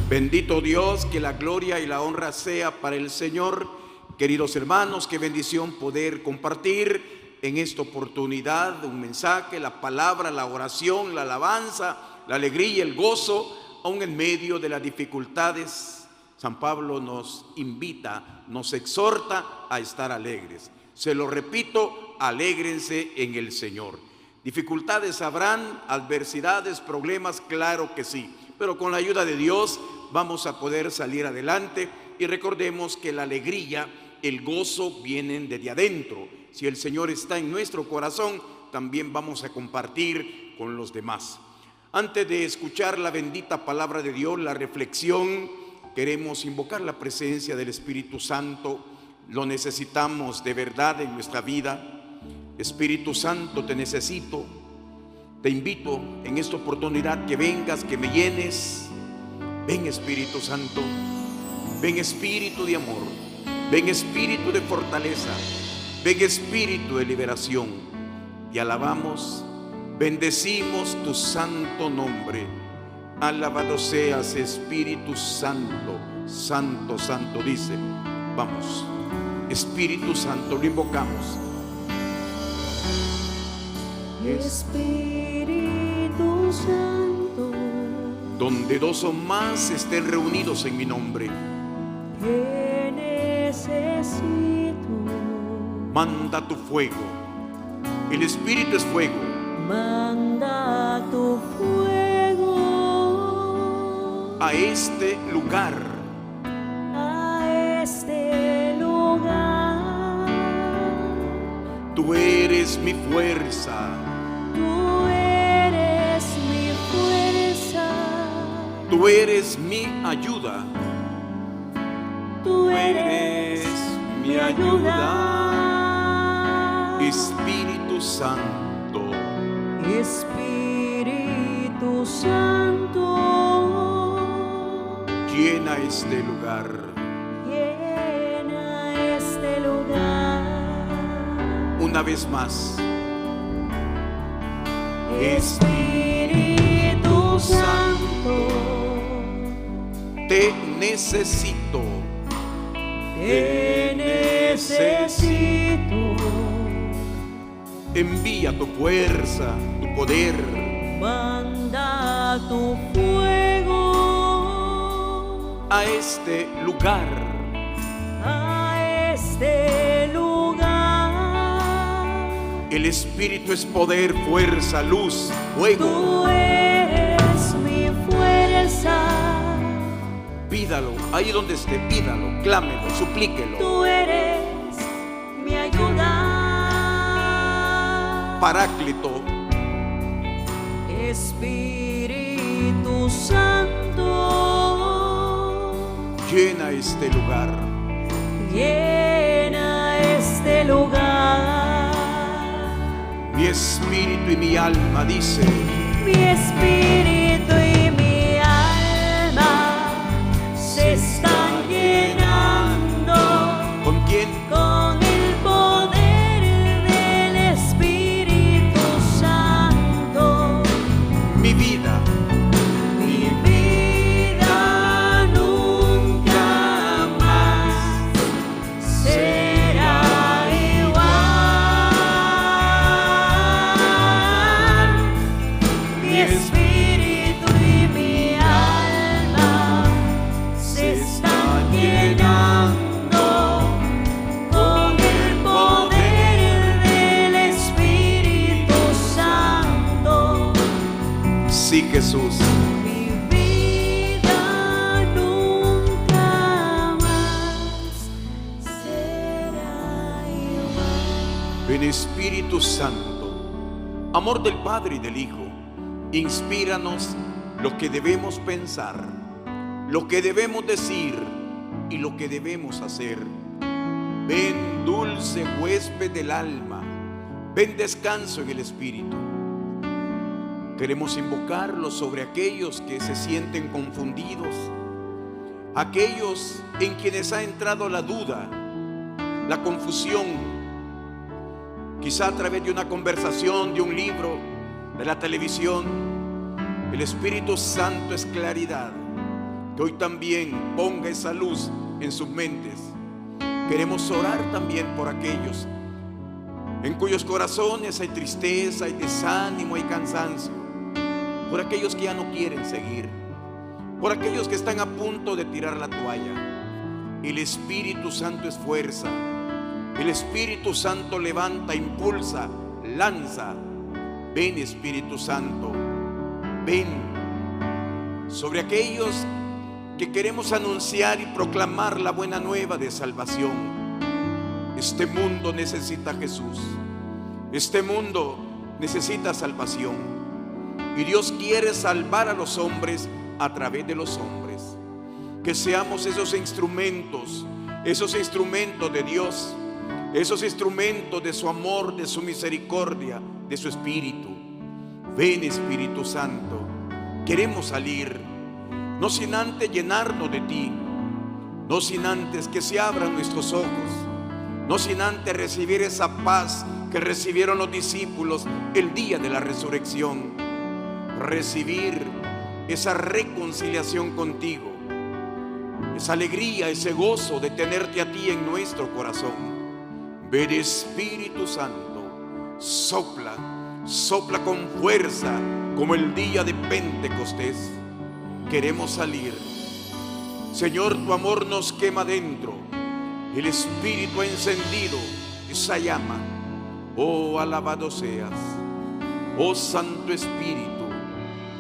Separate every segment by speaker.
Speaker 1: Bendito Dios, que la gloria y la honra sea para el Señor. Queridos hermanos, qué bendición poder compartir en esta oportunidad un mensaje, la palabra, la oración, la alabanza, la alegría, el gozo, aun en medio de las dificultades. San Pablo nos invita, nos exhorta a estar alegres. Se lo repito, alégrense en el Señor. Dificultades habrán, adversidades, problemas, claro que sí, pero con la ayuda de Dios vamos a poder salir adelante. Y recordemos que la alegría, el gozo vienen desde adentro. Si el Señor está en nuestro corazón, también vamos a compartir con los demás. Antes de escuchar la bendita palabra de Dios, la reflexión, queremos invocar la presencia del Espíritu Santo. Lo necesitamos de verdad en nuestra vida. Espíritu Santo, te necesito. Te invito en esta oportunidad que vengas, que me llenes. Ven Espíritu Santo, ven Espíritu de amor, ven Espíritu de fortaleza, ven Espíritu de liberación. Te alabamos, bendecimos tu santo nombre. Alabado seas Espíritu Santo, Santo, Santo, dice. Vamos, Espíritu Santo, lo invocamos.
Speaker 2: Espíritu Santo,
Speaker 1: donde dos o más estén reunidos en mi nombre,
Speaker 2: te necesito.
Speaker 1: Manda tu fuego. El Espíritu es fuego.
Speaker 2: Manda tu fuego
Speaker 1: A este lugar.
Speaker 2: a este lugar.
Speaker 1: Tú eres mi fuerza.
Speaker 2: Tú eres mi fuerza.
Speaker 1: Tú eres mi ayuda.
Speaker 2: Tú eres mi ayuda.
Speaker 1: Espíritu Santo,
Speaker 2: Espíritu Santo,
Speaker 1: llena este lugar.
Speaker 2: llena este lugar.
Speaker 1: Una vez más.
Speaker 2: Espíritu Santo,
Speaker 1: Te necesito.
Speaker 2: te necesito.
Speaker 1: Envía tu fuerza, tu poder.
Speaker 2: Manda tu fuego
Speaker 1: A este lugar.
Speaker 2: a este lugar.
Speaker 1: El Espíritu es poder, fuerza, luz, fuego.
Speaker 2: Tú eres mi fuerza.
Speaker 1: Pídalo, ahí donde esté, pídalo, clámelo, suplíquelo.
Speaker 2: Tú eres mi ayuda.
Speaker 1: Paráclito,
Speaker 2: Espíritu Santo,
Speaker 1: llena este lugar.
Speaker 2: llena este lugar.
Speaker 1: Mi espíritu y mi alma, dice.
Speaker 2: Mi espíritu y mi alma se están llenando.
Speaker 1: ¿Con quién?
Speaker 2: Con el poder del Espíritu Santo.
Speaker 1: Mi vida.
Speaker 2: Mi vida nunca más será igual. Mi espíritu y mi alma se están llenando con el poder del Espíritu Santo.
Speaker 1: Sí, Jesús.
Speaker 2: Mi vida nunca más será igual.
Speaker 1: Ven Espíritu Santo, amor del Padre y del Hijo, inspíranos lo que debemos pensar, lo que debemos decir y lo que debemos hacer. Ven dulce huésped del alma, ven descanso en el Espíritu. Queremos invocarlo sobre aquellos que se sienten confundidos, aquellos en quienes ha entrado la duda, la confusión, quizá a través de una conversación, de un libro, de la televisión. El Espíritu Santo es claridad. que hoy también ponga esa luz en sus mentes. Queremos orar también por aquellos en cuyos corazones hay tristeza, hay desánimo, hay cansancio, por aquellos que ya no quieren seguir, por aquellos que están a punto de tirar la toalla. El Espíritu Santo es fuerza, el Espíritu Santo levanta, impulsa, lanza. Ven, Espíritu Santo, ven sobre aquellos que queremos anunciar y proclamar la buena nueva de salvación. Este mundo necesita a Jesús, este mundo necesita salvación, y Dios quiere salvar a los hombres a través de los hombres. Que seamos esos instrumentos de Dios, esos instrumentos de su amor, de su misericordia, de su Espíritu. Ven, Espíritu Santo, queremos salir, no sin antes llenarnos de ti, no sin antes que se abran nuestros ojos, no sin antes recibir esa paz que recibieron los discípulos el día de la resurrección, recibir esa reconciliación contigo, esa alegría, ese gozo de tenerte a ti en nuestro corazón. Ven, Espíritu Santo, sopla, sopla con fuerza como el día de Pentecostés. Queremos salir. Señor, tu amor nos quema dentro. El Espíritu ha encendido esa llama. Oh, alabado seas. Oh, Santo Espíritu,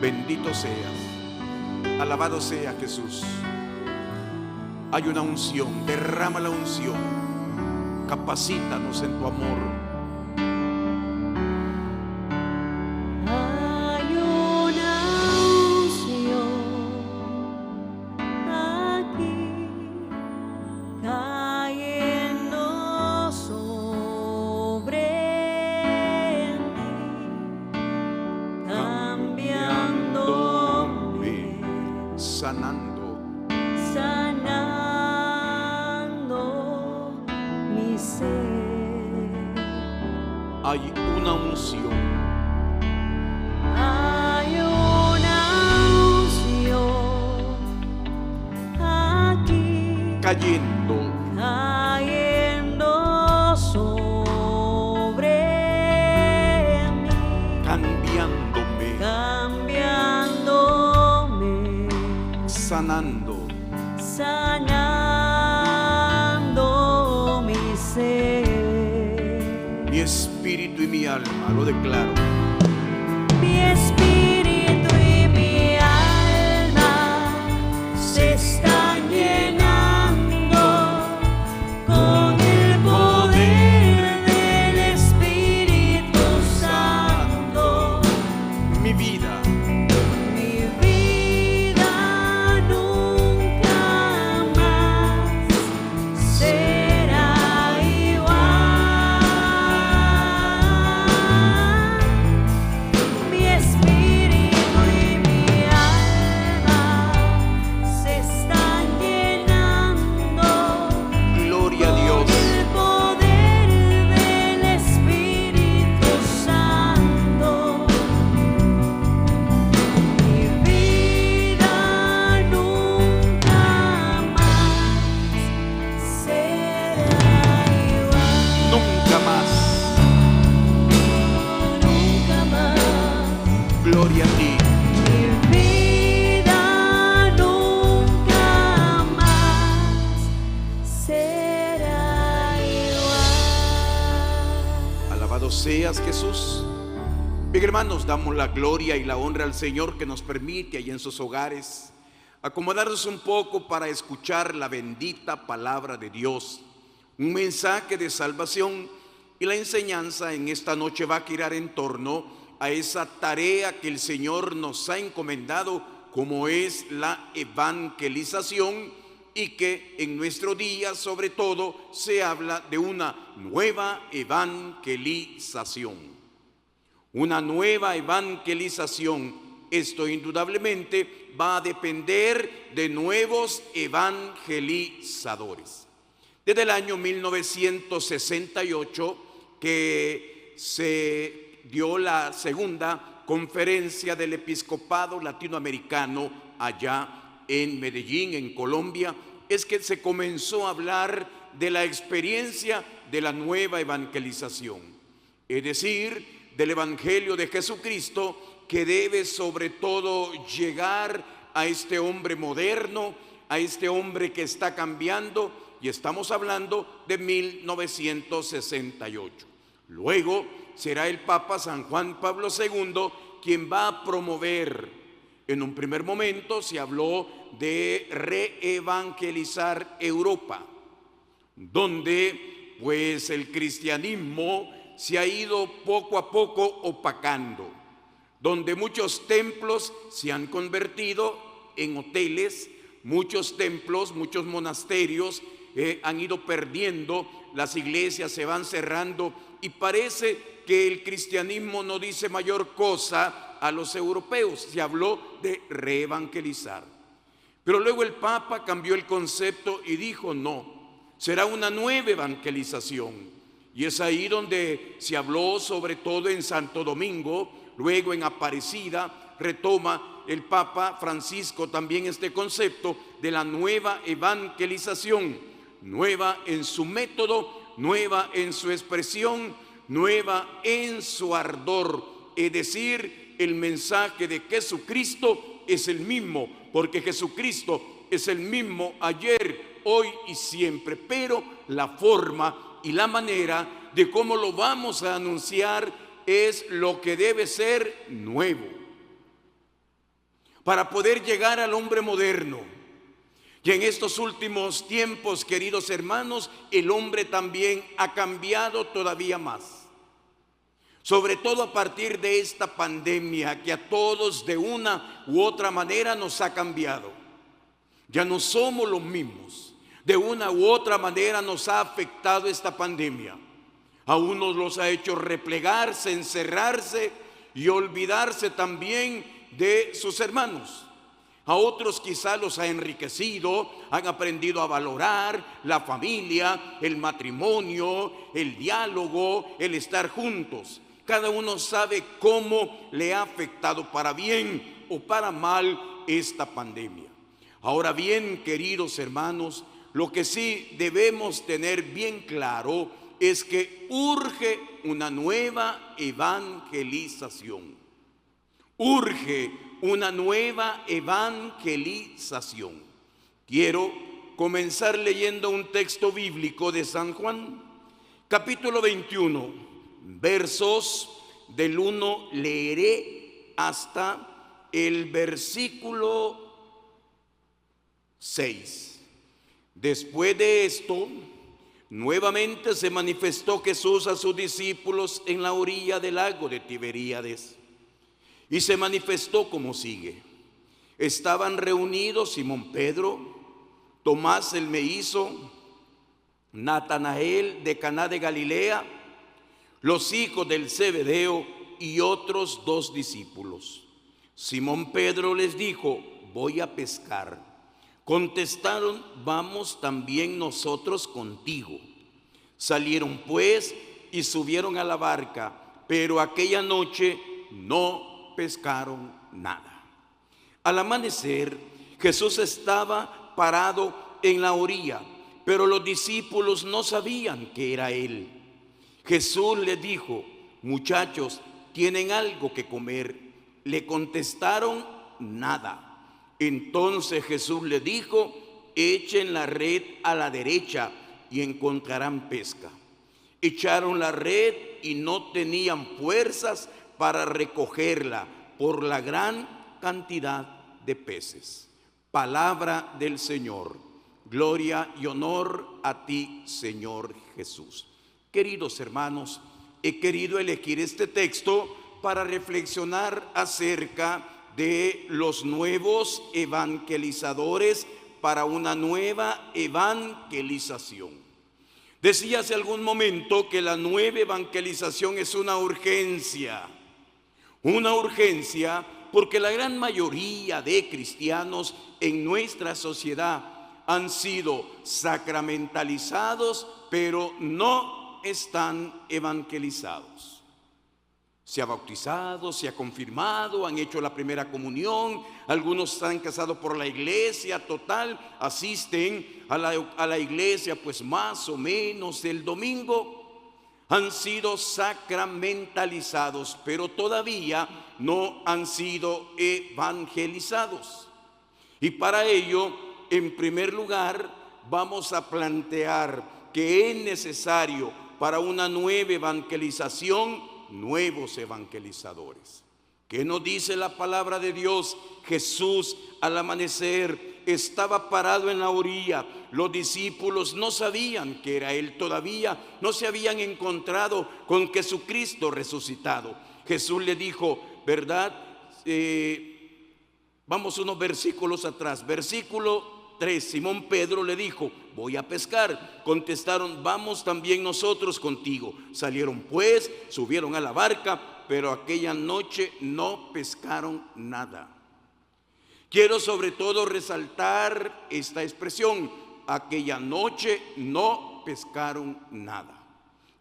Speaker 1: bendito seas. Alabado sea Jesús. Hay una unción, derrama la unción. Capacítanos en tu amor. Hay una unción.
Speaker 2: Hay una unción aquí
Speaker 1: Cayendo
Speaker 2: sobre mí,
Speaker 1: cambiándome, sanando
Speaker 2: mi ser.
Speaker 1: mi espíritu y mi alma, lo declaro.
Speaker 2: Mi espíritu y mi alma se están llenando con el poder del Espíritu Santo.
Speaker 1: Mi vida
Speaker 2: nunca más será igual. Mi espíritu y mi alma se están llenando
Speaker 1: gloria a
Speaker 2: con
Speaker 1: Dios.
Speaker 2: el poder del Espíritu Santo. Mi vida nunca más será igual.
Speaker 1: Nunca más.
Speaker 2: Nunca más.
Speaker 1: Gloria a ti.
Speaker 2: Mi vida nunca más será igual.
Speaker 1: Alabado seas, Jesús. Bien, hermanos, damos la gloria y la honra al Señor que nos permite ahí en sus hogares acomodarnos un poco para escuchar la bendita palabra de Dios, un mensaje de salvación. Y la enseñanza en esta noche va a girar en torno a esa tarea que el Señor nos ha encomendado, como es la evangelización, y que en nuestro día sobre todo se habla de una nueva evangelización. Una nueva evangelización. Esto indudablemente va a depender de nuevos evangelizadores. Desde el año 1968 que se dio la segunda conferencia del episcopado latinoamericano allá en Medellín, en Colombia, es que se comenzó a hablar de la experiencia de la nueva evangelización, es decir, del Evangelio de Jesucristo, que debe sobre todo llegar a este hombre moderno, a este hombre que está cambiando, y estamos hablando de 1968. Luego será el Papa San Juan Pablo II quien va a promover. En un primer momento se habló de reevangelizar Europa, donde pues el cristianismo se ha ido poco a poco opacando, donde muchos templos se han convertido en hoteles, muchos templos, muchos monasterios han ido perdiendo, las iglesias se van cerrando y parece que el cristianismo no dice mayor cosa a los europeos. Se habló de reevangelizar. Pero luego el Papa cambió el concepto y dijo no, será una nueva evangelización. Y es ahí donde se habló sobre todo en Santo Domingo, luego en Aparecida, retoma el Papa Francisco también este concepto de la nueva evangelización, nueva en su método, nueva en su expresión, nueva en su ardor, es decir, el mensaje de Jesucristo es el mismo, porque Jesucristo es el mismo ayer, hoy y siempre, pero la forma y la manera de cómo lo vamos a anunciar es lo que debe ser nuevo, para poder llegar al hombre moderno. Y en estos últimos tiempos, queridos hermanos, el hombre también ha cambiado todavía más. Sobre todo a partir de esta pandemia que a todos de una u otra manera nos ha cambiado. Ya no somos los mismos. De una u otra manera nos ha afectado esta pandemia. A unos los ha hecho replegarse, encerrarse y olvidarse también de sus hermanos. A otros quizá los ha enriquecido, han aprendido a valorar la familia, el matrimonio, el diálogo, el estar juntos. Cada uno sabe cómo le ha afectado para bien o para mal esta pandemia. Ahora bien, queridos hermanos, lo que sí debemos tener bien claro es que urge una nueva evangelización. Urge una nueva evangelización. Quiero comenzar leyendo un texto bíblico de San Juan, capítulo 21, versos del 1, leeré hasta el versículo 6. Después de esto, nuevamente se manifestó Jesús a sus discípulos en la orilla del lago de Tiberíades. Y se manifestó como sigue. Estaban reunidos Simón Pedro, Tomás el mellizo, Natanael de Caná de Galilea, los hijos del Zebedeo y otros 2 discípulos. Simón Pedro les dijo: voy a pescar. Contestaron: vamos también nosotros contigo. Salieron pues y subieron a la barca, pero aquella noche no pescaron nada. Al amanecer, Jesús estaba parado en la orilla, pero los discípulos no sabían que era Él. Jesús les dijo: muchachos, ¿tienen algo que comer? Le contestaron: nada. Entonces Jesús les dijo: echen la red a la derecha y encontrarán pesca. Echaron la red y no tenían fuerzas para recogerla por la gran cantidad de peces. Palabra del Señor. Gloria y honor a ti, Señor Jesús. Queridos hermanos, he querido elegir este texto para reflexionar acerca de los nuevos evangelizadores para una nueva evangelización. Decía hace algún momento que la nueva evangelización es una urgencia porque la gran mayoría de cristianos en nuestra sociedad han sido sacramentalizados, pero no están evangelizados. Se ha bautizado, se ha confirmado, han hecho la primera comunión, algunos están casados por la iglesia, total, asisten a la iglesia pues más o menos el domingo, han sido sacramentalizados, pero todavía no han sido evangelizados. Y para ello, en primer lugar, vamos a plantear que es necesario para una nueva evangelización nuevos evangelizadores. ¿Qué nos dice la palabra de Dios? Jesús al amanecer estaba parado en la orilla. Los discípulos no sabían que era Él todavía, no se habían encontrado con Jesucristo resucitado. Jesús le dijo, ¿verdad? Vamos unos versículos atrás, versículo 3, Simón Pedro le dijo, voy a pescar. Contestaron, vamos también nosotros contigo. Salieron pues, subieron a la barca, pero aquella noche no pescaron nada. Quiero sobre todo resaltar esta expresión, aquella noche no pescaron nada.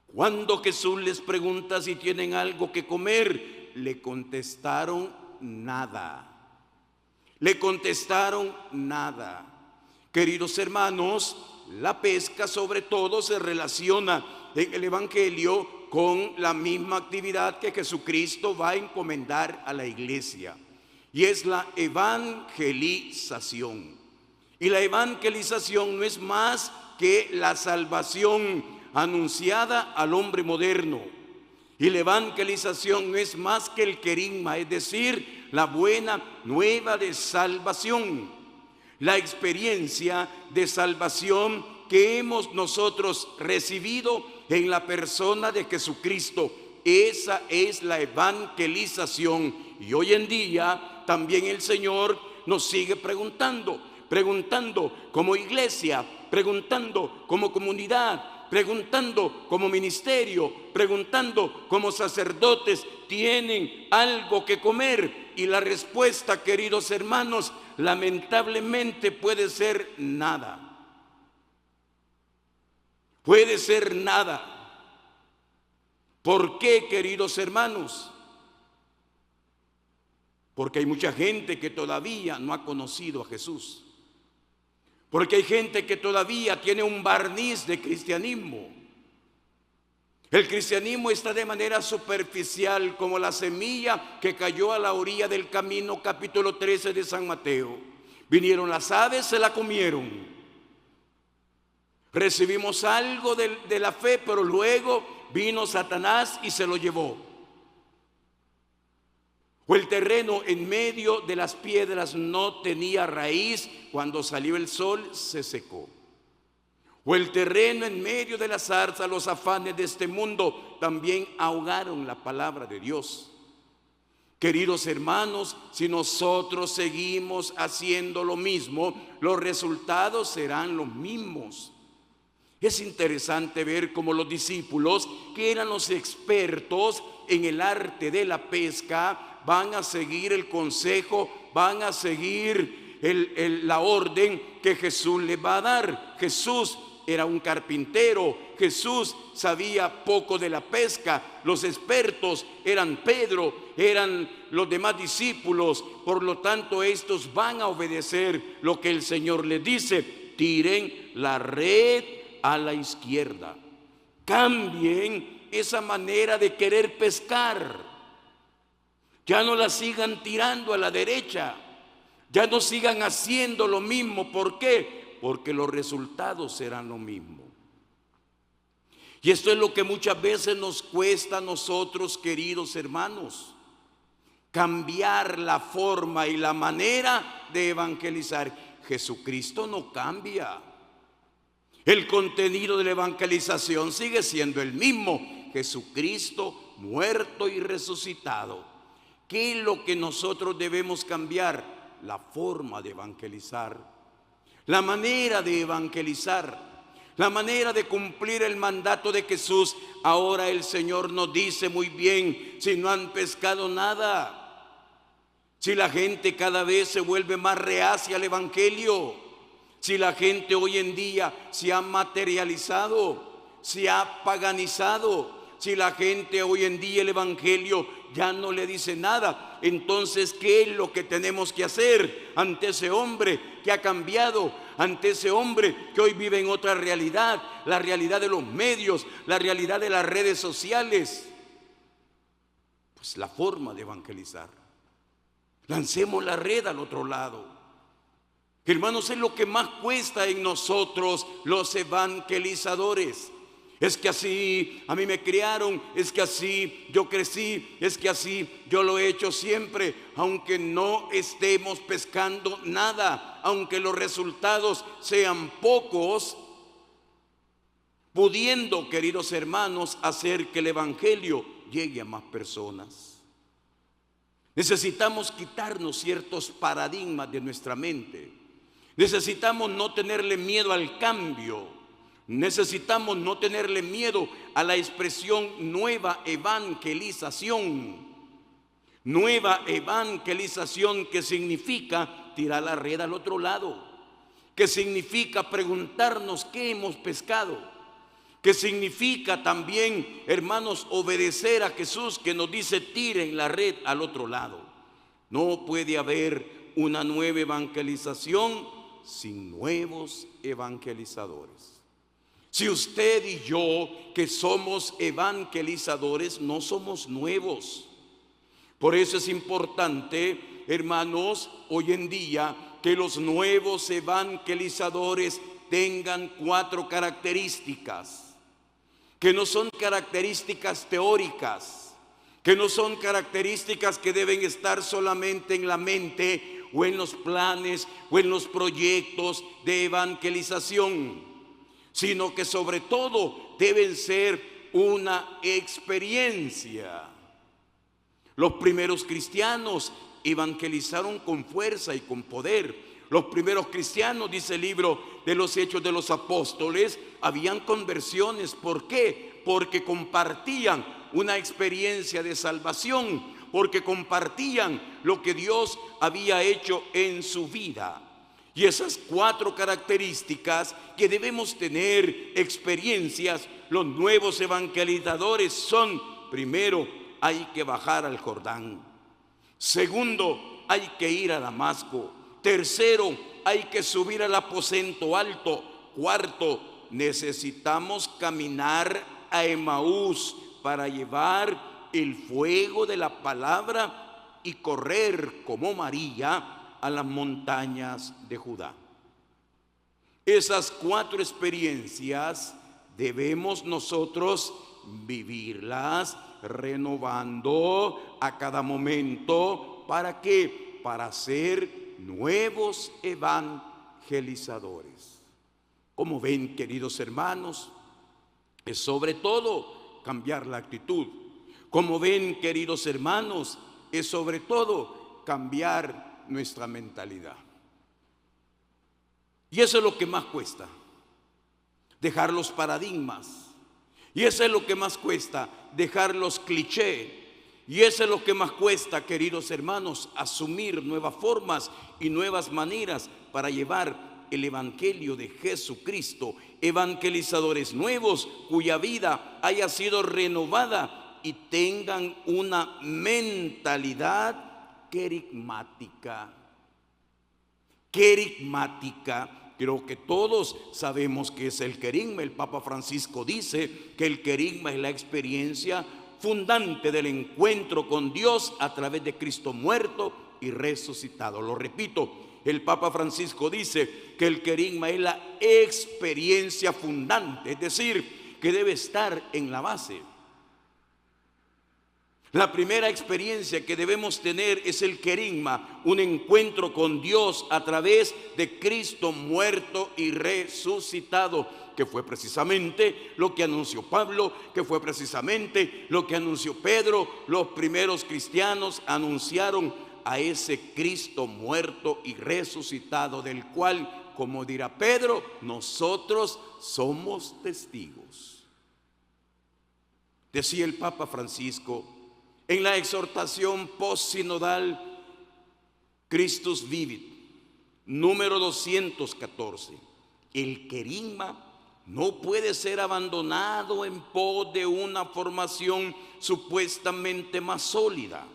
Speaker 1: Cuando Jesús les pregunta si tienen algo que comer, le contestaron nada. Le contestaron nada. Queridos hermanos, la pesca sobre todo se relaciona en el Evangelio con la misma actividad que Jesucristo va a encomendar a la iglesia, y es la evangelización. Y la evangelización no es más que la salvación anunciada al hombre moderno. Y la evangelización no es más que el querigma, es decir, la buena nueva de salvación. La experiencia de salvación que hemos nosotros recibido en la persona de Jesucristo. Esa es la evangelización. Y hoy en día también el Señor nos sigue preguntando como iglesia, preguntando como comunidad, preguntando como ministerio, preguntando como sacerdotes, ¿tienen algo que comer? Y la respuesta, queridos hermanos, lamentablemente puede ser nada. Puede ser nada. ¿Por qué, queridos hermanos? Porque hay mucha gente que todavía no ha conocido a Jesús. Porque hay gente que todavía tiene un barniz de cristianismo. El cristianismo está de manera superficial, como la semilla que cayó a la orilla del camino, capítulo 13 de San Mateo. Vinieron las aves, se la comieron. Recibimos algo de la fe, pero luego vino Satanás y se lo llevó. O el terreno en medio de las piedras no tenía raíz, cuando salió el sol se secó. O el terreno en medio de la zarza, los afanes de este mundo también ahogaron la palabra de Dios. Queridos hermanos, si nosotros seguimos haciendo lo mismo, los resultados serán los mismos. Es interesante ver cómo los discípulos, que eran los expertos en el arte de la pesca, van a seguir el consejo, van a seguir la orden que Jesús les va a dar. Jesús era un carpintero, Jesús sabía poco de la pesca, los expertos eran Pedro, eran los demás discípulos, por lo tanto estos van a obedecer lo que el Señor les dice: tiren la red a la izquierda, cambien esa manera de querer pescar, ya no la sigan tirando a la derecha, ya no sigan haciendo lo mismo. ¿Por qué? Porque los resultados serán lo mismo. Y esto es lo que muchas veces nos cuesta a nosotros, queridos hermanos, cambiar la forma y la manera de evangelizar. Jesucristo no cambia. El contenido de la evangelización sigue siendo el mismo: Jesucristo muerto y resucitado. ¿Qué es lo que nosotros debemos cambiar? La forma de evangelizar, la manera de evangelizar, la manera de cumplir el mandato de Jesús. Ahora el Señor nos dice muy bien: si no han pescado nada, si la gente cada vez se vuelve más reacia al evangelio, si la gente hoy en día se ha materializado, se ha paganizado, si la gente hoy en día el evangelio ya no le dice nada. Entonces, ¿qué es lo que tenemos que hacer ante ese hombre que ha cambiado? Ante ese hombre que hoy vive en otra realidad, la realidad de los medios, la realidad de las redes sociales. Pues la forma de evangelizar. Lancemos la red al otro lado. Hermanos, es lo que más cuesta en nosotros los evangelizadores. Es que así a mí me criaron, es que así yo crecí, es que así yo lo he hecho siempre, aunque no estemos pescando nada, aunque los resultados sean pocos, pudiendo, queridos hermanos, hacer que el evangelio llegue a más personas. Necesitamos quitarnos ciertos paradigmas de nuestra mente. Necesitamos no tenerle miedo al cambio. Necesitamos no tenerle miedo a la expresión nueva evangelización. Nueva evangelización, que significa tirar la red al otro lado, que significa preguntarnos qué hemos pescado, que significa también, hermanos, obedecer a Jesús, que nos dice tiren la red al otro lado. No puede haber una nueva evangelización sin nuevos evangelizadores. Si usted y yo, que somos evangelizadores, no somos nuevos. Por eso es importante, hermanos, hoy en día, que los nuevos evangelizadores tengan 4 características, que no son características teóricas, que no son características que deben estar solamente en la mente o en los planes o en los proyectos de evangelización, sino que sobre todo deben ser una experiencia. Los primeros cristianos evangelizaron con fuerza y con poder. Los primeros cristianos, dice el libro de los Hechos de los Apóstoles, habían conversiones. ¿Por qué? Porque compartían una experiencia de salvación, porque compartían lo que Dios había hecho en su vida. Y esas 4 características que debemos tener experiencias los nuevos evangelizadores son: primero, hay que bajar al Jordán. Segundo, hay que ir a Damasco. Tercero, hay que subir al aposento alto. Cuarto, necesitamos caminar a Emaús para llevar el fuego de la palabra y correr como María a las montañas de Judá. Esas 4 experiencias debemos nosotros vivirlas, renovando a cada momento. ¿Para qué? Para ser nuevos evangelizadores. Como ven, queridos hermanos, es sobre todo cambiar la actitud. Como ven, queridos hermanos, es sobre todo cambiar nuestra mentalidad. Y eso es lo que más cuesta, dejar los paradigmas. Y eso es lo que más cuesta, dejar los clichés. Y eso es lo que más cuesta, queridos hermanos, asumir nuevas formas y nuevas maneras para llevar el evangelio de Jesucristo. Evangelizadores nuevos cuya vida haya sido renovada y tengan una mentalidad querigmática. Querigmática, creo que todos sabemos que es el querigma. El Papa Francisco dice que el querigma es la experiencia fundante del encuentro con Dios a través de Cristo muerto y resucitado. Lo repito, el Papa Francisco dice que el querigma es la experiencia fundante, es decir, que debe estar en la base. La primera experiencia que debemos tener es el querigma, un encuentro con Dios a través de Cristo muerto y resucitado, que fue precisamente lo que anunció Pablo, que fue precisamente lo que anunció Pedro. Los primeros cristianos anunciaron a ese Cristo muerto y resucitado, del cual, como dirá Pedro, nosotros somos testigos. Decía el Papa Francisco en la exhortación postsinodal Christus Vivit, número 214, el querigma no puede ser abandonado en pos de una formación supuestamente más sólida.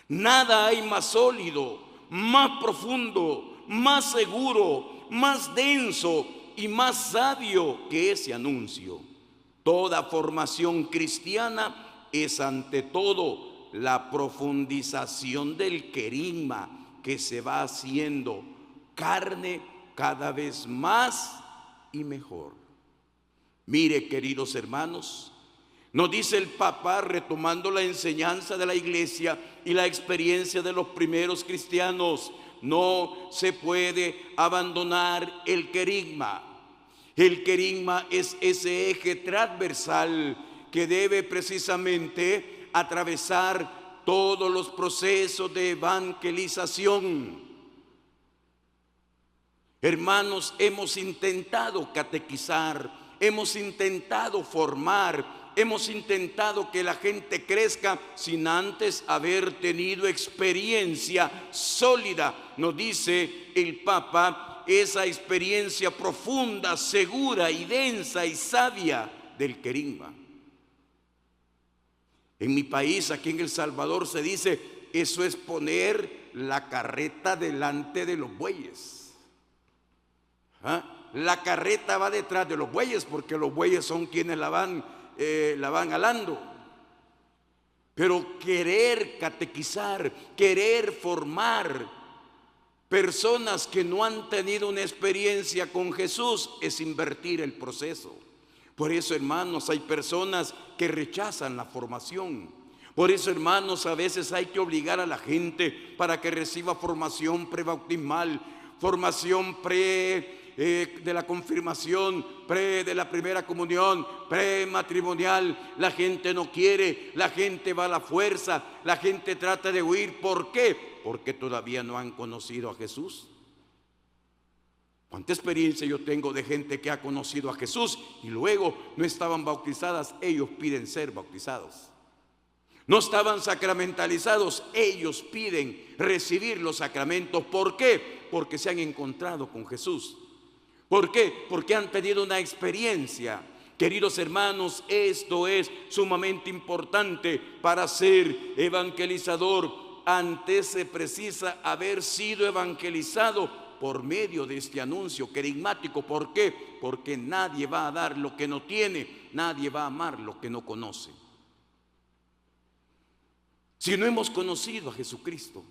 Speaker 1: Nada hay más sólido, más profundo, más seguro, más denso y más sabio que ese anuncio. Toda formación cristiana es ante todo la profundización del querigma que se va haciendo carne cada vez más y mejor. Mire, queridos hermanos, nos dice el Papa, retomando la enseñanza de la Iglesia y la experiencia de los primeros cristianos, no se puede abandonar el querigma. El querigma es ese eje transversal que debe precisamente atravesar todos los procesos de evangelización. Hermanos, hemos intentado catequizar, hemos intentado formar, hemos intentado que la gente crezca sin antes haber tenido experiencia sólida. Nos dice el Papa, esa experiencia profunda, segura y densa y sabia del querigma. En mi país, aquí en El Salvador, se dice, eso es poner la carreta delante de los bueyes. La carreta va detrás de los bueyes, porque los bueyes son quienes la van alando. Pero querer catequizar, querer formar personas que no han tenido una experiencia con Jesús es invertir el proceso. Por eso, hermanos, hay personas que rechazan la formación. Por eso, hermanos, a veces hay que obligar a la gente para que reciba formación prebautismal, formación de la confirmación, de la primera comunión, prematrimonial. La gente no quiere, la gente va a la fuerza, la gente trata de huir. ¿Por qué? Porque todavía no han conocido a Jesús. ¿Cuánta experiencia yo tengo de gente que ha conocido a Jesús y luego no estaban bautizadas? Ellos piden ser bautizados. No estaban sacramentalizados, ellos piden recibir los sacramentos. ¿Por qué? Porque se han encontrado con Jesús. ¿Por qué? Porque han tenido una experiencia. Queridos hermanos, esto es sumamente importante para ser evangelizador. Antes se precisa haber sido evangelizado por medio de este anuncio querigmático. ¿Por qué? Porque nadie va a dar lo que no tiene, nadie va a amar lo que no conoce. Si no hemos conocido a Jesucristo,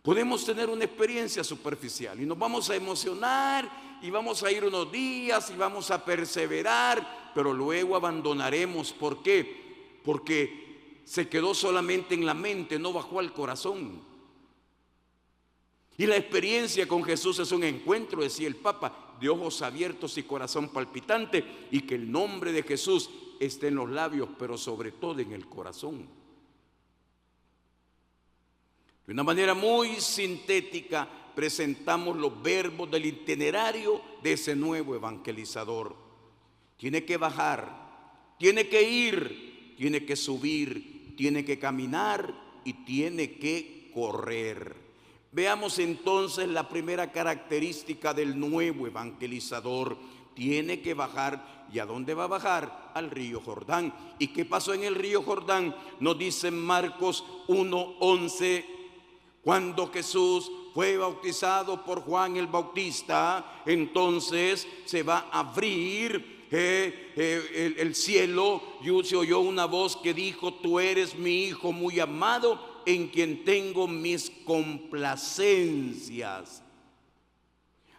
Speaker 1: podemos tener una experiencia superficial y nos vamos a emocionar y vamos a ir unos días y vamos a perseverar, pero luego abandonaremos. ¿Por qué? Porque se quedó solamente en la mente, no bajó al corazón. Y la experiencia con Jesús es un encuentro, decía el Papa, de ojos abiertos y corazón palpitante, y que el nombre de Jesús esté en los labios, pero sobre todo en el corazón. De una manera muy sintética presentamos los verbos del itinerario de ese nuevo evangelizador. Tiene que bajar, tiene que ir, tiene que subir, tiene que caminar y tiene que correr. Veamos entonces la primera característica del nuevo evangelizador. Tiene que bajar. ¿Y a dónde va a bajar? Al río Jordán. ¿Y qué pasó en el río Jordán? Nos dice Marcos 1:11. Cuando Jesús fue bautizado por Juan el Bautista, entonces se va a abrir el cielo, y se oyó una voz que dijo: tú eres mi Hijo muy amado, en quien tengo mis complacencias.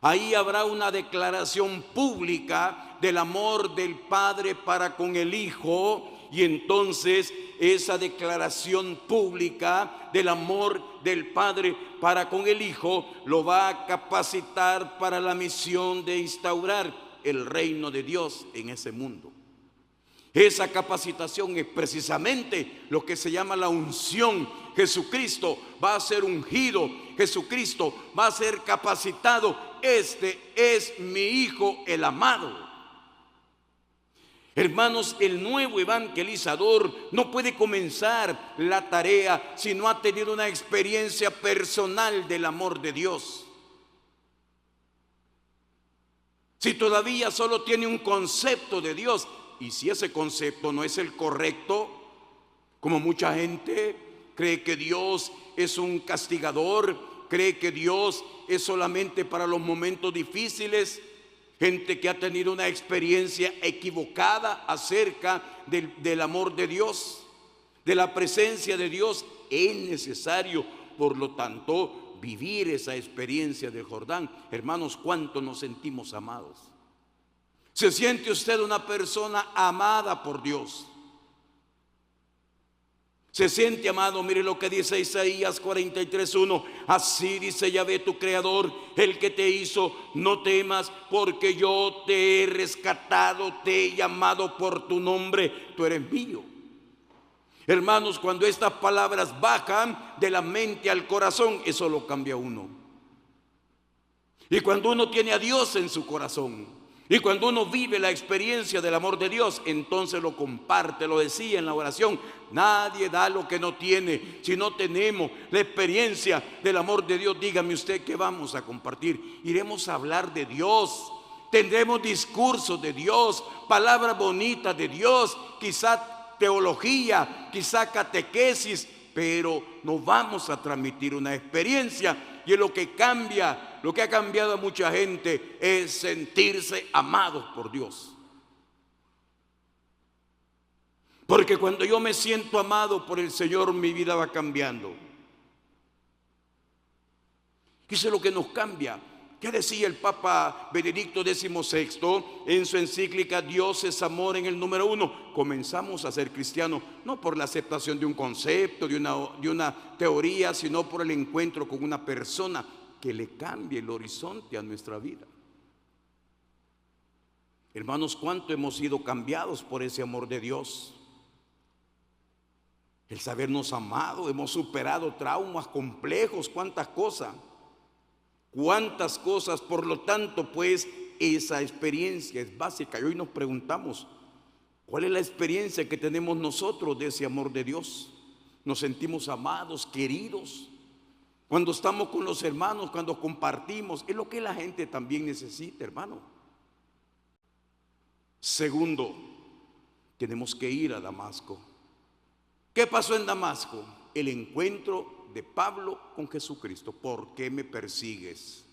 Speaker 1: Ahí habrá una declaración pública del amor del Padre para con el Hijo, y entonces esa declaración pública del amor del Padre para con el Hijo lo va a capacitar para la misión de instaurar el reino de Dios en ese mundo. Esa capacitación es precisamente lo que se llama la unción. Jesucristo va a ser ungido, Jesucristo va a ser capacitado. Este es mi Hijo el amado. Hermanos, el nuevo evangelizador no puede comenzar la tarea si no ha tenido una experiencia personal del amor de Dios. Si todavía solo tiene un concepto de Dios, y si ese concepto no es el correcto, como mucha gente cree que Dios es un castigador, cree que Dios es solamente para los momentos difíciles, gente que ha tenido una experiencia equivocada acerca del amor de Dios, de la presencia de Dios. Es necesario, por lo tanto, vivir esa experiencia del Jordán. Hermanos, ¿cuánto nos sentimos amados? ¿Se siente usted una persona amada por Dios? ¿Se siente amado? Mire lo que dice Isaías 43:1. Así dice Yahvé tu creador, el que te hizo: no temas, porque yo te he rescatado, te he llamado por tu nombre, tú eres mío. Hermanos, cuando estas palabras bajan de la mente al corazón, eso lo cambia uno. Y cuando uno tiene a Dios en su corazón, y cuando uno vive la experiencia del amor de Dios, entonces lo comparte. Lo decía en la oración: nadie da lo que no tiene. Si no tenemos la experiencia del amor de Dios, dígame usted, ¿qué vamos a compartir? Iremos a hablar de Dios, tendremos discursos de Dios, palabras bonitas de Dios, quizá teología, quizá catequesis, pero no vamos a transmitir una experiencia. Y es lo que cambia, lo que ha cambiado a mucha gente, es sentirse amados por Dios. Porque cuando yo me siento amado por el Señor, mi vida va cambiando. ¿Qué es lo que nos cambia? ¿Qué decía el Papa Benedicto XVI en su encíclica Dios es amor, en el número 1? Comenzamos a ser cristianos no por la aceptación de un concepto, de una teoría, sino por el encuentro con una persona que le cambie el horizonte a nuestra vida. Hermanos, ¿cuánto hemos sido cambiados por ese amor de Dios? El sabernos amado, hemos superado traumas complejos, cuántas cosas. Cuántas cosas, por lo tanto, pues esa experiencia es básica. Y hoy nos preguntamos, ¿cuál es la experiencia que tenemos nosotros de ese amor de Dios? ¿Nos sentimos amados, queridos? Cuando estamos con los hermanos, cuando compartimos, es lo que la gente también necesita, hermano. Segundo, tenemos que ir a Damasco. ¿Qué pasó en Damasco? El encuentro de Pablo con Jesucristo. ¿Por qué me persigues?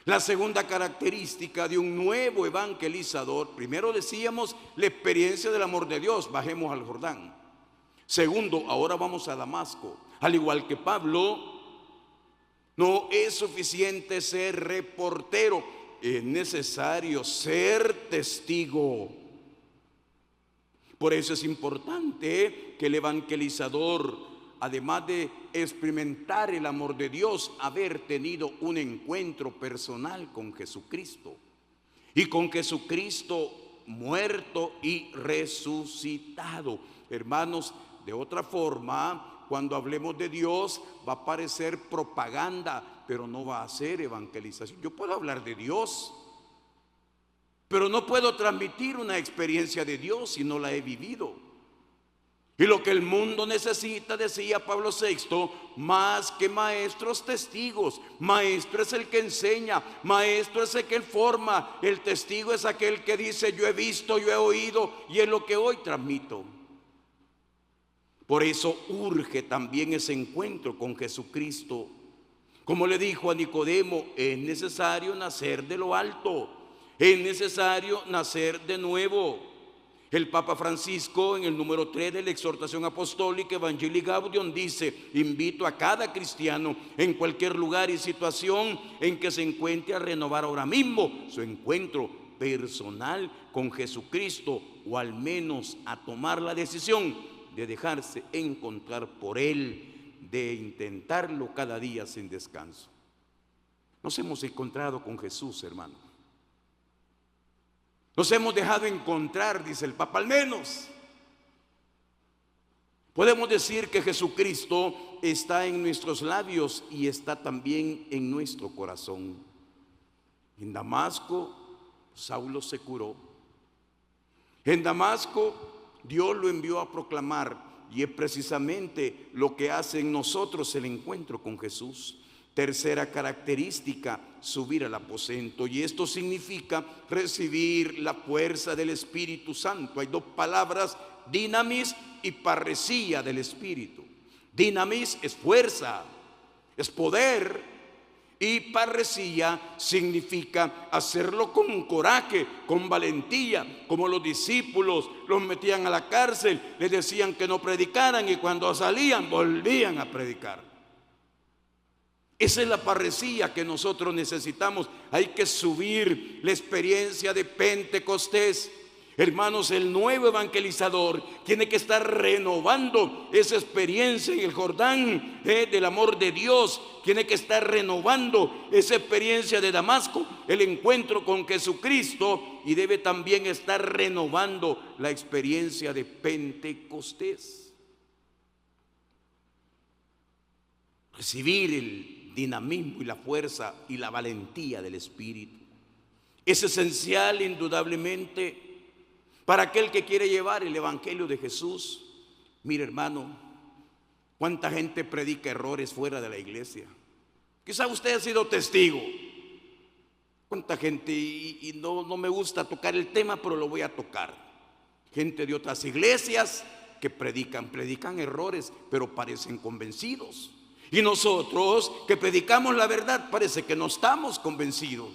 Speaker 1: La segunda característica de un nuevo evangelizador: primero decíamos la experiencia del amor de Dios, bajemos al Jordán. Segundo, ahora vamos a Damasco. Al igual que Pablo, no es suficiente ser reportero, es necesario ser testigo. Por eso es importante que el evangelizador, además de experimentar el amor de Dios, haber tenido un encuentro personal con Jesucristo, y con Jesucristo muerto y resucitado. Hermanos, de otra forma, cuando hablemos de Dios, va a parecer propaganda, pero no va a ser evangelización. Yo puedo hablar de Dios, pero no puedo transmitir una experiencia de Dios si no la he vivido. Y lo que el mundo necesita, decía Pablo VI, más que maestros, testigos. Maestro es el que enseña, maestro es el que forma. El testigo es aquel que dice: yo he visto, yo he oído, y es lo que hoy transmito. Por eso urge también ese encuentro con Jesucristo. Como le dijo a Nicodemo, es necesario nacer de lo alto. Es necesario nacer de nuevo. El Papa Francisco, en el número 3 de la exhortación apostólica Evangelii Gaudium, dice: invito a cada cristiano en cualquier lugar y situación en que se encuentre a renovar ahora mismo su encuentro personal con Jesucristo, o al menos a tomar la decisión de dejarse encontrar por Él, de intentarlo cada día sin descanso. Nos hemos encontrado con Jesús, hermano. Nos hemos dejado encontrar, dice el Papa, al menos. Podemos decir que Jesucristo está en nuestros labios y está también en nuestro corazón. En Damasco, Saulo se curó. En Damasco, Dios lo envió a proclamar, y es precisamente lo que hace en nosotros el encuentro con Jesús. Tercera característica, subir al aposento. Y esto significa recibir la fuerza del Espíritu Santo. Hay dos palabras, dinamis y parresía del Espíritu. Dinamis es fuerza, es poder. Y parresía significa hacerlo con coraje, con valentía, como los discípulos los metían a la cárcel, les decían que no predicaran y cuando salían volvían a predicar. Esa es la parresía que nosotros necesitamos. Hay que subir la experiencia de Pentecostés. Hermanos, el nuevo evangelizador tiene que estar renovando esa experiencia en el Jordán del amor de Dios. Tiene que estar renovando esa experiencia de Damasco, el encuentro con Jesucristo, y debe también estar renovando la experiencia de Pentecostés. Recibir el dinamismo y la fuerza y la valentía del Espíritu es esencial indudablemente para aquel que quiere llevar el evangelio de Jesús. Mire, hermano, cuánta gente predica errores fuera de la iglesia. Quizá usted ha sido testigo. Cuánta gente, y no me gusta tocar el tema, pero lo voy a tocar. Gente de otras iglesias que predican errores, pero parecen convencidos. Y nosotros que predicamos la verdad parece que no estamos convencidos.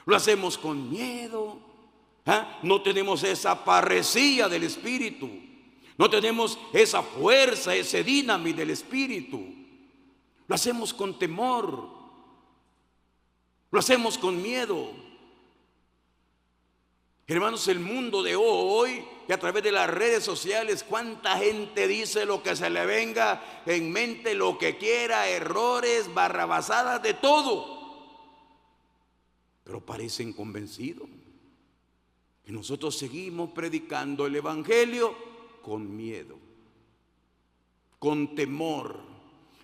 Speaker 1: Lo hacemos con miedo. No tenemos esa parresía del Espíritu, no tenemos esa fuerza, ese dinamis del Espíritu. Lo hacemos con temor, lo hacemos con miedo. Hermanos, el mundo de hoy, y a través de las redes sociales, cuánta gente dice lo que se le venga en mente, lo que quiera, errores, barrabasadas, de todo, pero parecen convencidos. Y nosotros seguimos predicando el evangelio con miedo, con temor.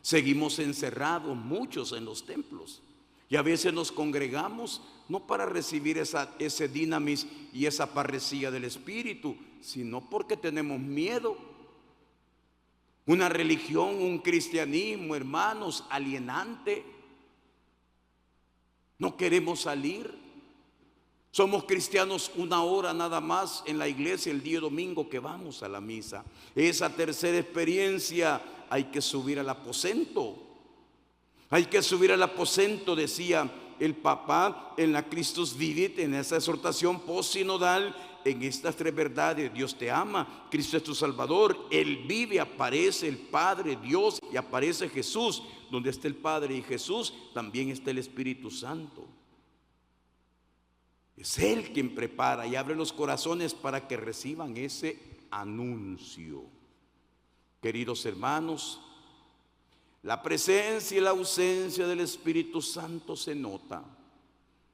Speaker 1: Seguimos encerrados muchos en los templos. Y a veces nos congregamos no para recibir ese dinamis y esa parresía del Espíritu, sino porque tenemos miedo. Una religión, un cristianismo, hermanos, alienante. No queremos salir. Somos cristianos una hora nada más en la iglesia el día domingo que vamos a la misa. Esa tercera experiencia, hay que subir al aposento. Hay que subir al aposento, decía el Papa en la Christus Vivit, en esa exhortación postsinodal, en estas tres verdades: Dios te ama, Cristo es tu Salvador, Él vive, aparece el Padre, Dios, y aparece Jesús. Donde está el Padre y Jesús, también está el Espíritu Santo. Es Él quien prepara y abre los corazones para que reciban ese anuncio. Queridos hermanos, la presencia y la ausencia del Espíritu Santo se nota.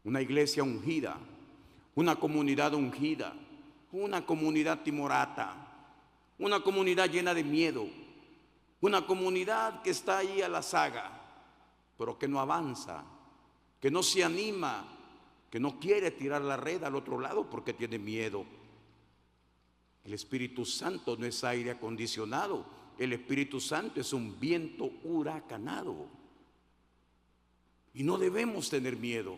Speaker 1: Una iglesia ungida, una comunidad ungida, una comunidad timorata, una comunidad llena de miedo, una comunidad que está ahí a la saga, pero que no avanza, que no se anima, que no quiere tirar la red al otro lado porque tiene miedo. El Espíritu Santo no es aire acondicionado, el Espíritu Santo es un viento huracanado. Y no debemos tener miedo.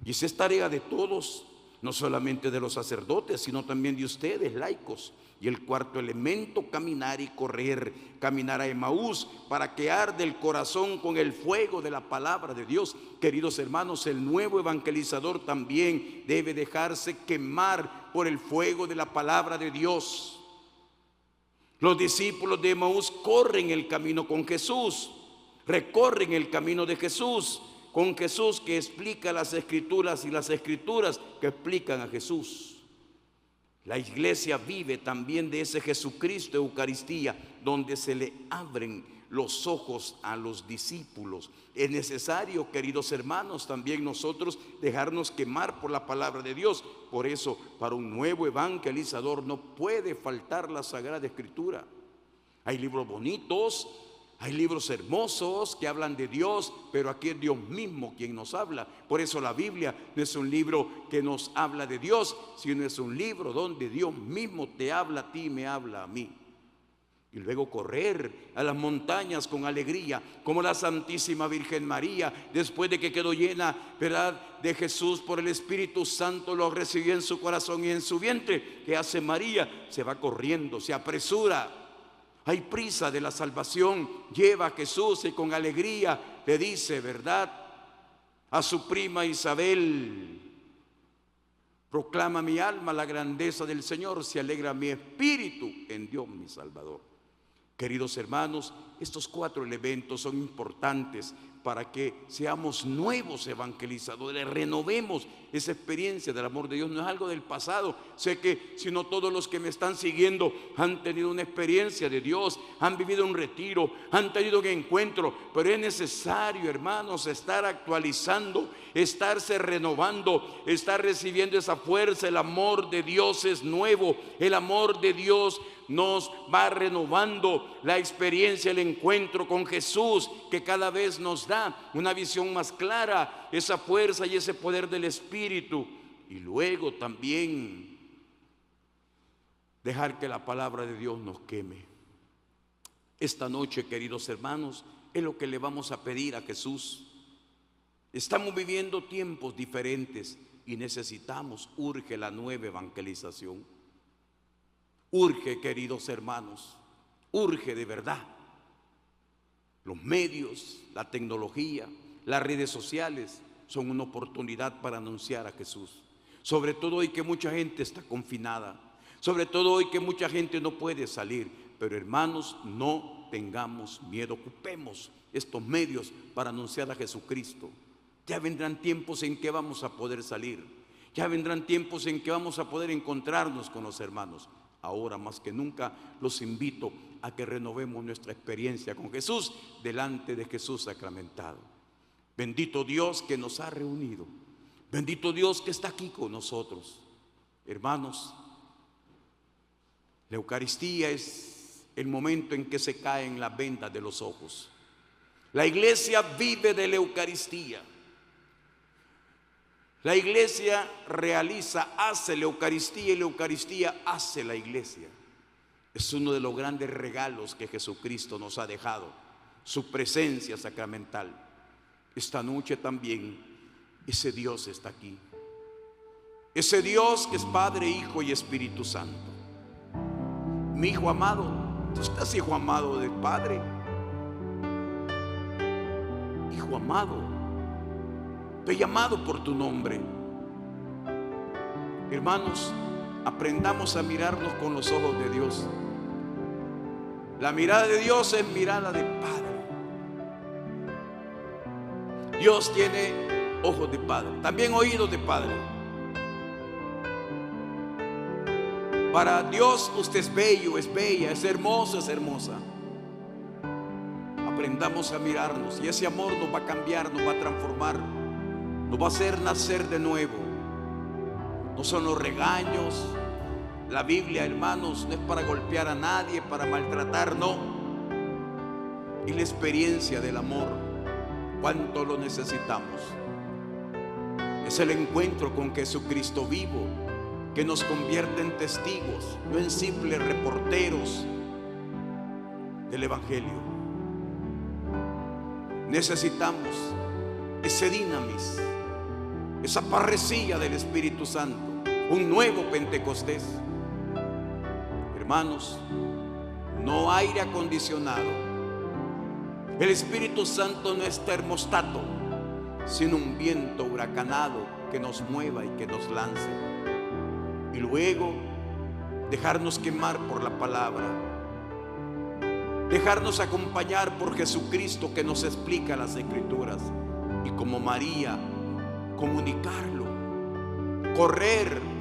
Speaker 1: Y esa es tarea de todos, no solamente de los sacerdotes, sino también de ustedes, laicos. Y el cuarto elemento, caminar y correr, caminar a Emaús, para que arde el corazón con el fuego de la palabra de Dios. Queridos hermanos, el nuevo evangelizador también debe dejarse quemar por el fuego de la palabra de Dios. Los discípulos de Emaús corren el camino con Jesús, recorren el camino de Jesús, con Jesús que explica las Escrituras y las Escrituras que explican a Jesús. La iglesia vive también de ese Jesucristo Eucaristía, donde se le abren los ojos a los discípulos. Es necesario, queridos hermanos, también nosotros dejarnos quemar por la palabra de Dios. Por eso, para un nuevo evangelizador no puede faltar la Sagrada Escritura. Hay libros bonitos, hay libros hermosos que hablan de Dios, pero aquí es Dios mismo quien nos habla. Por eso la Biblia no es un libro que nos habla de Dios, sino es un libro donde Dios mismo te habla a ti y me habla a mí. Y y luego correr a las montañas con alegría, como la Santísima Virgen María, después de que quedó llena, ¿verdad?, de Jesús por el Espíritu Santo, lo recibió en su corazón y en su vientre. ¿Qué hace María? Se va corriendo, se apresura. Hay prisa de la salvación, lleva a Jesús y con alegría le dice, ¿verdad?, a su prima Isabel: proclama mi alma la grandeza del Señor, se alegra mi espíritu en Dios mi Salvador. Queridos hermanos, estos 4 elementos son importantes para que seamos nuevos evangelizadores, renovemos esa experiencia del amor de Dios. No es algo del pasado. Sé que si no todos los que me están siguiendo han tenido una experiencia de Dios, han vivido un retiro, han tenido un encuentro, pero es necesario, hermanos, estar actualizando, estarse renovando, estar recibiendo esa fuerza. El amor de Dios es nuevo, el amor de Dios nos va renovando la experiencia, el encuentro con Jesús, que cada vez nos da una visión más clara, esa fuerza y ese poder del Espíritu. Y luego también dejar que la palabra de Dios nos queme. Esta noche, queridos hermanos, es lo que le vamos a pedir a Jesús. Estamos viviendo tiempos diferentes y necesitamos, urge la nueva evangelización. Urge, queridos hermanos, urge de verdad. Los medios, la tecnología, las redes sociales son una oportunidad para anunciar a Jesús. Sobre todo hoy que mucha gente está confinada, sobre todo hoy que mucha gente no puede salir. Pero hermanos, no tengamos miedo, ocupemos estos medios para anunciar a Jesucristo. Ya vendrán tiempos en que vamos a poder salir, ya vendrán tiempos en que vamos a poder encontrarnos con los hermanos. Ahora más que nunca los invito a que renovemos nuestra experiencia con Jesús delante de Jesús sacramentado. Bendito Dios que nos ha reunido, bendito Dios que está aquí con nosotros. Hermanos, la Eucaristía es el momento en que se caen las vendas de los ojos. La iglesia vive de la Eucaristía. La iglesia realiza, hace la Eucaristía, y la Eucaristía hace la iglesia. Es uno de los grandes regalos que Jesucristo nos ha dejado, su presencia sacramental. Esta noche también ese Dios está aquí. Ese Dios que es Padre, Hijo y Espíritu Santo. Mi hijo amado, tú estás hijo amado del Padre. Hijo amado, te he llamado por tu nombre. Hermanos, aprendamos a mirarnos con los ojos de Dios. La mirada de Dios es mirada de Padre. Dios tiene ojos de Padre, también oídos de Padre. Para Dios usted es bello, es bella, es hermoso, es hermosa. Aprendamos a mirarnos y ese amor nos va a cambiar, nos va a transformar, nos va a hacer nacer de nuevo. No son los regaños. La Biblia, hermanos, no es para golpear a nadie, para maltratar, no. Y la experiencia del amor, cuánto lo necesitamos. Es el encuentro con Jesucristo vivo que nos convierte en testigos, no en simples reporteros del Evangelio. Necesitamos ese dinamis, esa parresía del Espíritu Santo, un nuevo Pentecostés. Hermanos, no aire acondicionado. El Espíritu Santo no es termostato, sino un viento huracanado que nos mueva y que nos lance. Y luego dejarnos quemar por la palabra, dejarnos acompañar por Jesucristo que nos explica las Escrituras, y como María comunicarlo, correr.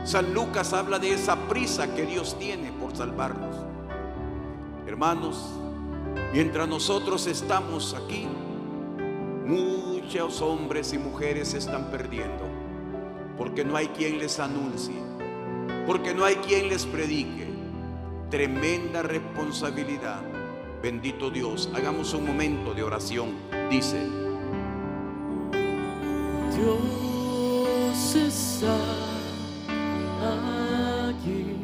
Speaker 1: San Lucas habla de esa prisa que Dios tiene por salvarnos. Hermanos, mientras nosotros estamos aquí, muchos hombres y mujeres se están perdiendo, porque no hay quien les anuncie, porque no hay quien les predique. Tremenda responsabilidad. Bendito Dios. Hagamos un momento de oración. Dice:
Speaker 2: Dios está aquí,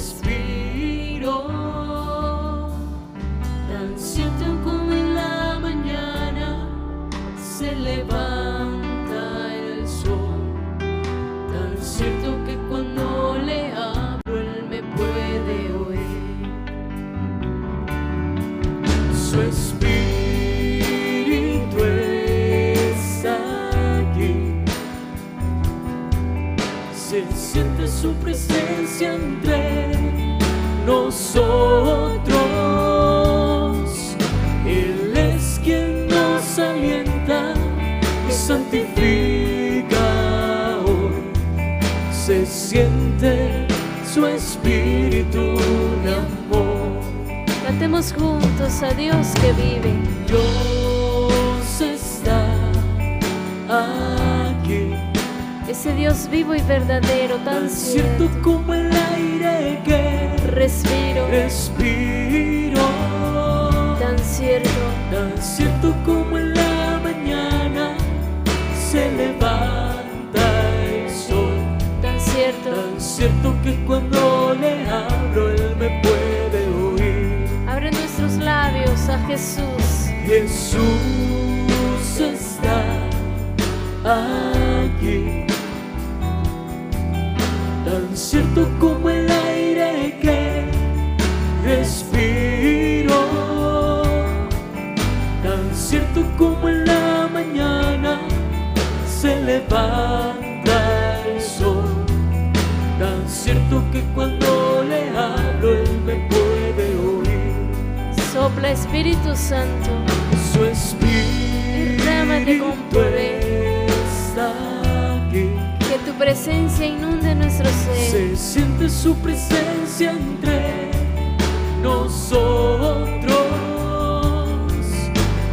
Speaker 2: respiro, tan cierto como en la mañana se levanta el sol, tan cierto que cuando le hablo él me puede oír. Su espíritu está aquí, se siente su presencia entre nosotros. Él es quien nos alienta y santifica hoy. Se siente su espíritu de amor. Cantemos juntos a Dios que vive. Dios está aquí. Ese Dios vivo y verdadero, tan cierto como el aire que respiro, tan cierto como en la mañana se levanta el sol, tan cierto que cuando le hablo él me puede oír. Abre nuestros labios a Jesús. Jesús está aquí, tan cierto como el aire que respiro, tan cierto como en la mañana se levanta el sol, tan cierto que cuando le hablo él me puede oír. Sopla Espíritu Santo, su espíritu derrámate con poder. Está aquí, que tu presencia inunde nuestro ser. Se siente su presencia entre nosotros.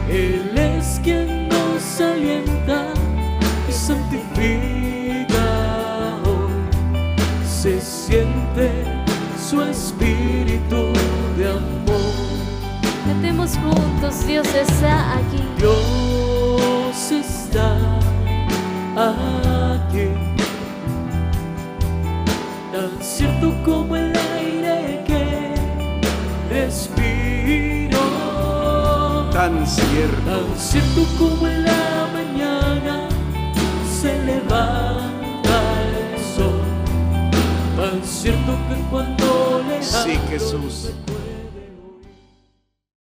Speaker 2: Él es quien nos alienta y santifica hoy. Se siente su espíritu de amor. Cantemos juntos, Dios está aquí. Dios está aquí, tan cierto como el aire que respiro,
Speaker 1: Tan
Speaker 2: cierto como en la mañana se levanta el sol, tan cierto que cuando le
Speaker 1: Sí,
Speaker 2: hablo
Speaker 1: Jesús.
Speaker 2: me puede